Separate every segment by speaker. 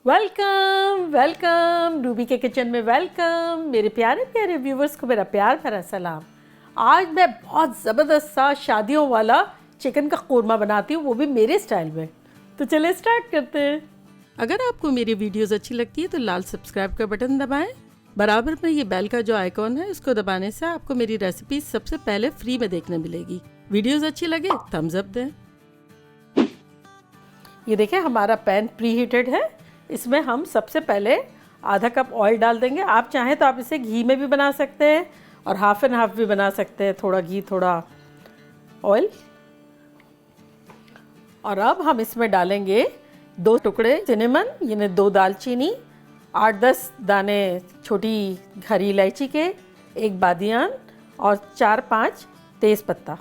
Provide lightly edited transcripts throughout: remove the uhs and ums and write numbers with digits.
Speaker 1: Welcome welcome Ruby के kitchen में welcome. मेरे प्यारे प्यारे व्यूवर्स को मेरा प्यार भरा सलाम। आज मैं बहुत ज़बरदस्त सा शादियों वाला चिकन का कोरमा बनाती हूँ, वो भी मेरे स्टाइल में। तो चले स्टार्ट करते हैं। अगर आपको मेरी वीडियोस अच्छी लगती है तो लाल सब्सक्राइब का बटन दबाएं। बराबर में ये बेल का जो आइकॉन है इसको दबाने से आपको मेरी रेसिपी सबसे पहले फ्री में देखने मिलेगी। वीडियोस अच्छी लगे थम्स अप दें। ये देखिए हमारा पैन प्री हीटेड है। इसमें हम सबसे पहले आधा कप ऑयल डाल देंगे। आप चाहें तो आप इसे घी में भी बना सकते हैं और हाफ एंड हाफ भी बना सकते हैं, थोड़ा घी थोड़ा ऑयल। और अब हम इसमें डालेंगे 2 टुकड़े सिनेमन, यानी 2 दालचीनी, 8-10 दाने छोटी हरी इलायची के, 1 बादियान और 4-5 तेज़पत्ता।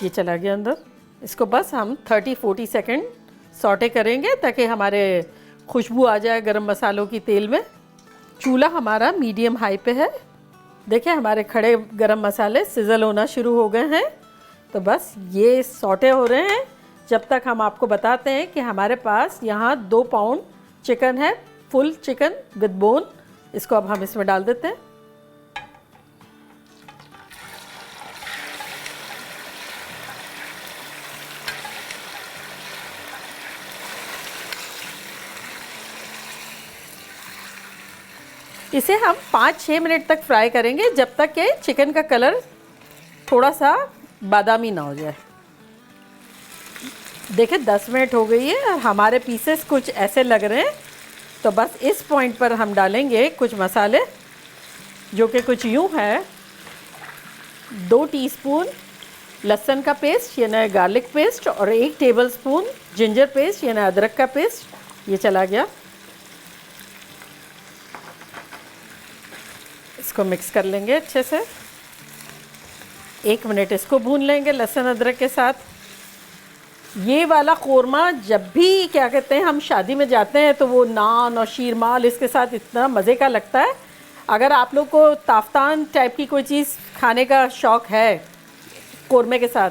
Speaker 1: ये चला गया अंदर। इसको बस हम 30-40 सेकेंड सौटे करेंगे ताकि हमारे खुशबू आ जाए गरम मसालों की तेल में। चूल्हा हमारा मीडियम हाई पे है। देखिए हमारे खड़े गरम मसाले सिजल होना शुरू हो गए हैं। तो बस ये सौटे हो रहे हैं जब तक हम आपको बताते हैं कि हमारे पास यहाँ 2 पाउंड चिकन है, फुल चिकन विद बोन। इसको अब हम इसमें डाल देते हैं। इसे हम 5-6 मिनट तक फ्राई करेंगे, जब तक कि चिकन का कलर थोड़ा सा बादामी ना हो जाए। देखिए 10 मिनट हो गई है और हमारे पीसेस कुछ ऐसे लग रहे हैं। तो बस इस पॉइंट पर हम डालेंगे कुछ मसाले, जो कि कुछ यूँ है। 2 टीस्पून लहसुन का पेस्ट यानी गार्लिक पेस्ट और 1 टेबलस्पून जिंजर पेस्ट यानी अदरक का पेस्ट। ये चला गया। इसको मिक्स कर लेंगे अच्छे से। 1 मिनट इसको भून लेंगे लहसुन अदरक के साथ। ये वाला कोरमा जब भी क्या कहते हैं हम शादी में जाते हैं तो वो नान और शीरमाल इसके साथ इतना मज़े का लगता है। अगर आप लोग को ताफ्तान टाइप की कोई चीज़ खाने का शौक़ है कोरमे के साथ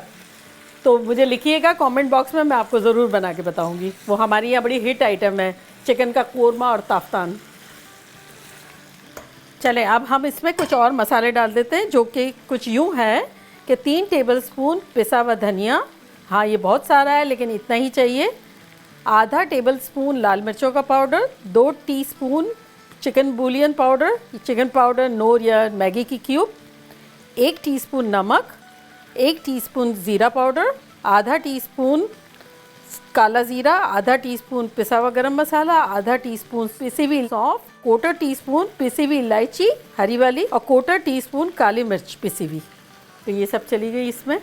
Speaker 1: तो मुझे लिखिएगा कमेंट बॉक्स में, मैं आपको ज़रूर बना के बताऊँगी। वो हमारी यहाँ बड़ी हिट आइटम है, चिकन का कोरमा और ताफ्तान। चले अब हम इसमें कुछ और मसाले डाल देते हैं, जो कि कुछ यूँ है कि 3 टेबलस्पून पिसा हुआ धनिया। हाँ ये बहुत सारा है लेकिन इतना ही चाहिए। आधा टेबलस्पून लाल मिर्चों का powder, 2 teaspoon chicken bouillon powder, chicken powder Knorr या मैगी की क्यूब, 1 टीस्पून नमक, 1 टीस्पून ज़ीरा पाउडर, आधा टीस्पून काला ज़ीरा, आधा टीस्पून पिसा हुआ गरम मसाला, आधा टीस्पून पिसी हुई सौंफ, 1/4 टीस्पून पिसी हुई इलायची हरी वाली और 1/4 टीस्पून काली मिर्च पिसी हुई। तो ये सब चली गई इसमें।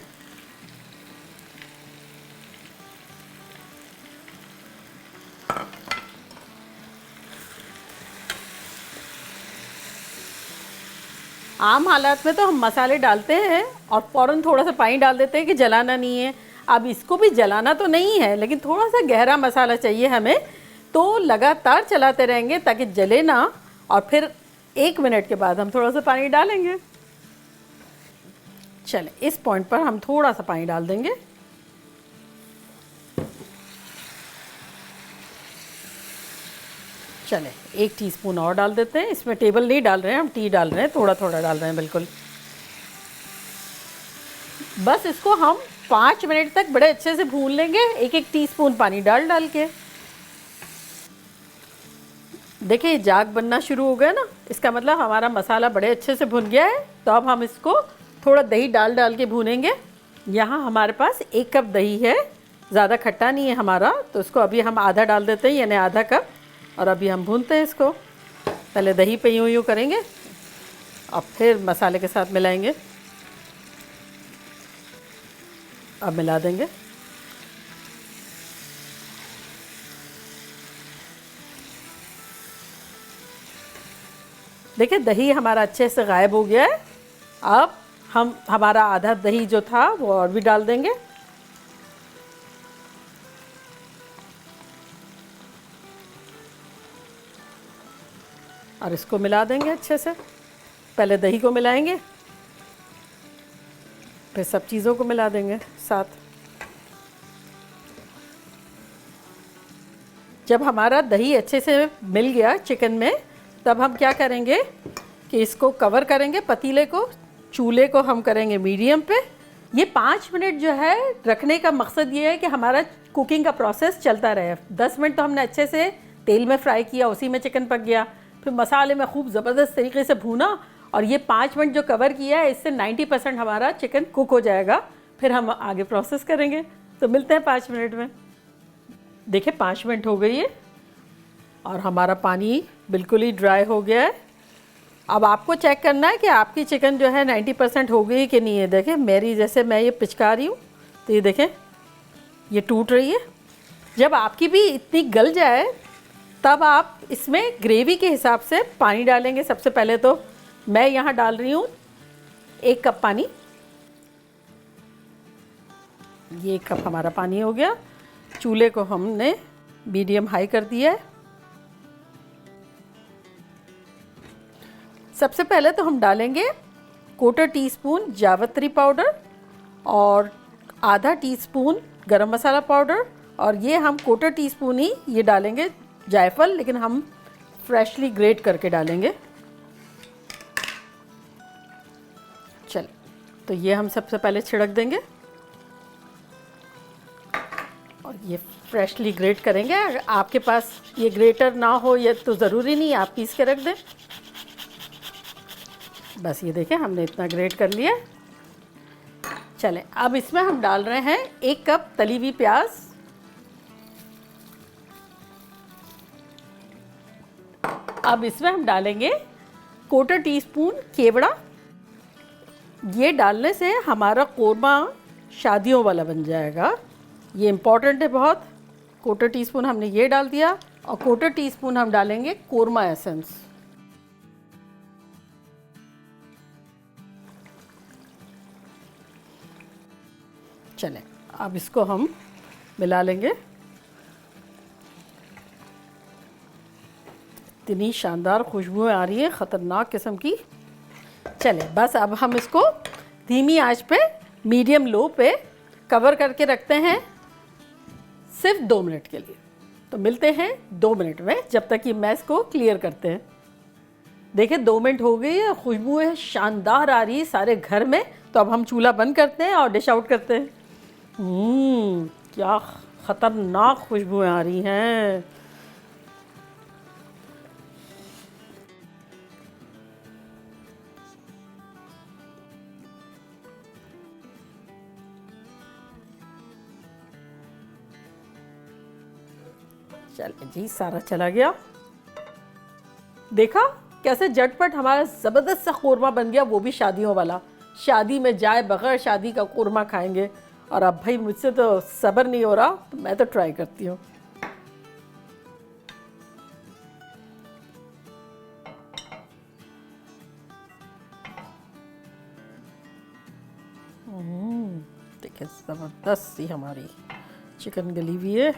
Speaker 1: आम हालात में तो हम मसाले डालते हैं और फ़ौरन थोड़ा सा पानी डाल देते हैं कि जलाना नहीं है। अब इसको भी जलाना तो नहीं है लेकिन थोड़ा सा गहरा मसाला चाहिए हमें, तो लगातार चलाते रहेंगे ताकि जले ना। और फिर 1 मिनट के बाद हम थोड़ा सा पानी डालेंगे। चले इस पॉइंट पर हम थोड़ा सा पानी डाल देंगे। चले 1 टीस्पून और डाल देते हैं। इसमें टेबल नहीं डाल रहे हैं, हम टी डाल रहे हैं, थोड़ा थोड़ा डाल रहे हैं बिल्कुल। बस इसको हम 5 मिनट तक बड़े अच्छे से भून लेंगे, 1-1 टीस्पून पानी डाल डाल के। देखिए जाग बनना शुरू हो गया ना, इसका मतलब हमारा मसाला बड़े अच्छे से भुन गया है। तो अब हम इसको थोड़ा दही डाल डाल के भूनेंगे। यहाँ हमारे पास 1 कप दही है, ज़्यादा खट्टा नहीं है हमारा, तो इसको अभी हम आधा डाल देते हैं यानी आधा कप। और अभी हम भूनते हैं इसको। पहले दही पे यूँ यूँ करेंगे और फिर मसाले के साथ मिलाएंगे। अब मिला देंगे। देखिए दही हमारा अच्छे से गायब हो गया है। अब हम हमारा आधा दही जो था वो और भी डाल देंगे। और इसको मिला देंगे अच्छे से। पहले दही को मिलाएंगे, फिर सब चीज़ों को मिला देंगे साथ। जब हमारा दही अच्छे से मिल गया चिकन में, तब हम क्या करेंगे कि इसको कवर करेंगे पतीले को, चूल्हे को हम करेंगे मीडियम पे। ये 5 मिनट जो है रखने का मकसद ये है कि हमारा कुकिंग का प्रोसेस चलता रहे। 10 मिनट तो हमने अच्छे से तेल में फ्राई किया, उसी में चिकन पक गया, फिर मसाले में खूब ज़बरदस्त तरीके से भूना, और ये 5 मिनट जो कवर किया है इससे 90% हमारा चिकन कुक हो जाएगा। फिर हम आगे प्रोसेस करेंगे। तो मिलते हैं 5 मिनट में। देखिए 5 मिनट हो गई है और हमारा पानी बिल्कुल ही ड्राई हो गया है। अब आपको चेक करना है कि आपकी चिकन जो है 90% हो गई कि नहीं है। देखें मेरी, जैसे मैं ये पिचका रही हूँ तो ये देखें ये टूट रही है। जब आपकी भी इतनी गल जाए तब आप इसमें ग्रेवी के हिसाब से पानी डालेंगे। सबसे पहले तो मैं यहाँ डाल रही हूँ 1 कप पानी। ये 1 कप हमारा पानी हो गया। चूल्हे को हमने मीडियम हाई कर दिया है। सबसे पहले तो हम डालेंगे 1/4 टीस्पून जावित्री पाउडर और आधा टीस्पून गरम मसाला पाउडर, और ये हम 1/4 टीस्पून ही ये डालेंगे जायफल, लेकिन हम फ्रेशली ग्रेट करके डालेंगे। चल तो ये हम सबसे पहले छिड़क देंगे और ये फ्रेशली ग्रेट करेंगे। अगर आपके पास ये ग्रेटर ना हो ये तो ज़रूरी नहीं, आप पीस के रख दें। बस ये देखें हमने इतना ग्रेट कर लिया। चलें अब इसमें हम डाल रहे हैं 1 कप तली हुई प्याज, अब इसमें हम डालेंगे 1/4 टीस्पून केवड़ा। ये डालने से हमारा कोरमा शादियों वाला बन जाएगा, ये इम्पॉर्टेंट है बहुत। 1/4 टीस्पून हमने ये डाल दिया और 1/4 टीस्पून हम डालेंगे कोरमा एसेंस। चलें अब इसको हम मिला लेंगे। इतनी शानदार खुशबू आ रही है, ख़तरनाक किस्म की। चलें बस अब हम इसको धीमी आंच पे, मीडियम लो पे कवर करके रखते हैं सिर्फ 2 मिनट के लिए। तो मिलते हैं 2 मिनट में, जब तक ये मैस को क्लियर करते हैं। देखिए 2 मिनट हो गई है, खुशबू है शानदार आ रही है सारे घर में। तो अब हम चूल्हा बंद करते हैं और डिश आउट करते हैं। क्या ख़तरनाक खुशबुएं आ रही हैं। चलिए जी सारा चला गया। देखा कैसे झटपट हमारा ज़बरदस्त सा कोरमा बन गया, वो भी शादियों वाला। शादी में जाए बगैर शादी का कोरमा खाएंगे। और अब भाई मुझसे तो सब्र नहीं हो रहा, तो मैं तो ट्राई करती हूँ। देखिए ज़बरदस्त सी हमारी चिकन गली हुई है।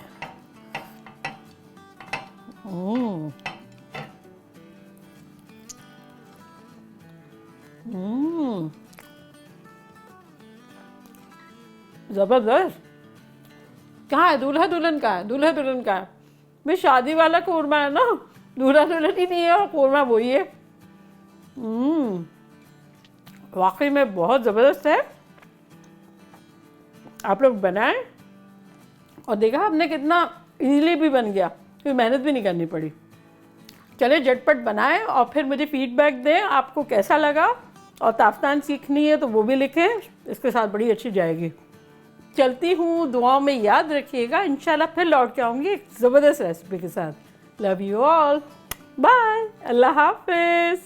Speaker 1: ज़बरदस्त। कहाँ है दूल्हा दुल्हन? कहाँ है दूल्हा दुल्हन? कहाँ है भाई? शादी वाला कोरमा है ना, दूल्हा दुल्हन ही नहीं है, और कोरमा वही है। वाकई में बहुत ज़बरदस्त है। आप लोग बनाएं और देखा आपने कितना इजीली भी बन गया, कोई मेहनत भी नहीं करनी पड़ी। चले झटपट बनाएं और फिर मुझे फीडबैक दें आपको कैसा लगा। और ताफ्तान सीखनी है तो वो भी लिखें, इसके साथ बड़ी अच्छी जाएगी। चलती हूँ, दुआओं में याद रखिएगा। इंशाल्लाह फिर लौट के आऊँगी एक ज़बरदस्त रेसिपी के साथ। लव यू ऑल, बाय, अल्लाह हाफिज़।